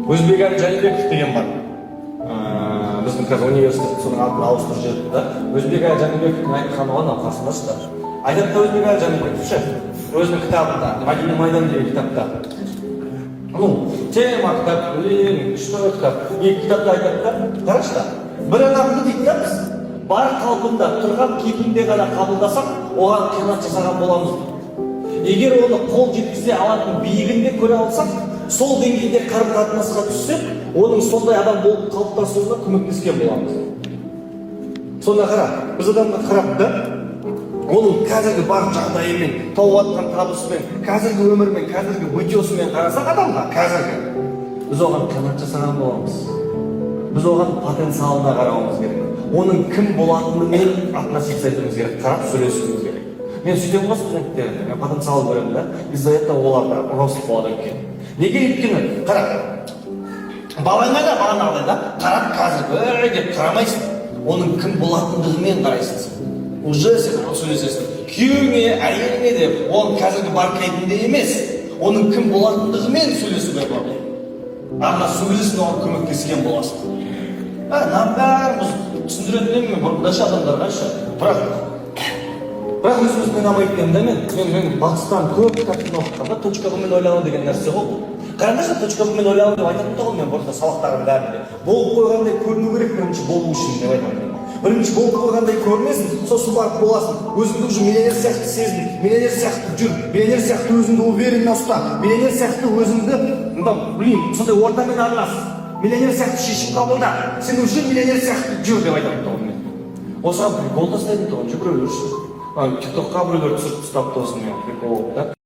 Өзбекәлі Жәнібеков деген бар. Біздің қазір университет соның атын ауыстырып жіберді да. Өзбекәлі Жәнібековтың айтқаны ғой мынау қасында. Айтады да Өзбекәлі Жәнібеков ше, өзінің кітабында, Мәдина Майдан деген кітапта. Тема кітап, что кітап, екі кітапта айтады да, қарашы да. Бір адамды дейді да біз, бар қалпында, тұрған кейпінде ғана қабылдасақ, оған қиянат жасаған боламыз. Егер оны қол жеткізе алатын биігінде көре алсақ, сол деңгейде қарым-қатынасқа түссек, оның сондай адам болып қалыптасуына көмектескен боламыз. Сонда қара, біз адамға қарап да, оның қазіргі бар жағдайымен, тауып атқан табысымен, қазіргі өмірмен, қазіргі бытиосымен қарасақ адамға, қазіргі, біз оған қиянат жасаған боламыз. Біз оған потенциалына қарауымыз керек. Оның кім болатынымен относиться етуіміз керек, қарап сөйлесуіміз керек. Мен сөйтем ғой студенттерді, мен потенциал көремін да, из-за этого оларда рост болады екен. Неге өйткені, қарап, балаңа да бағанағыдай да, қарап қазір деп қарамайсың. Оның кім болатындығымен қарайсың. Уже сен сөйлесесің. Күйеуіңе, әйеліңе де, оның қазіргі бар кейпінде емес, оның кім болатындығымен сөйлесуге болады. Ана сөйлесін оған көмектескен боласың. Бәріміз түсіндіретін мен бұрындашы адамдарға ше. Бірақ өзімізмен амайткен да мен батыстан көп кітаптың оқығанда точка бұмен ойлану деген нәрсе ғой. Қараңдаршы, точка бұмен ойлану деп айтатын да ғой мен бұрында сабақтарым бәрінде. Болып қойғандай көріну керек бірінші болу үшін деп айтамын. Бірінші болып қойғандай көрінесің, сосын барып боласың. Өзіңді уже миллионер сияқты сезін, миллионер сияқты жүр, миллионер сияқты өзіңді уверенно ұста, миллионер сияқты өзіңді, сондай ортамен аралас. Миллионер сияқты шешім қабылда, сен уже миллионер сияқты жүр деп айтамын тұғын мен. Осыған прикол тастайтын тұғын, жүгіре жүрші. TikTokқа біреулер түсіріп тастапты осыны прикол, да?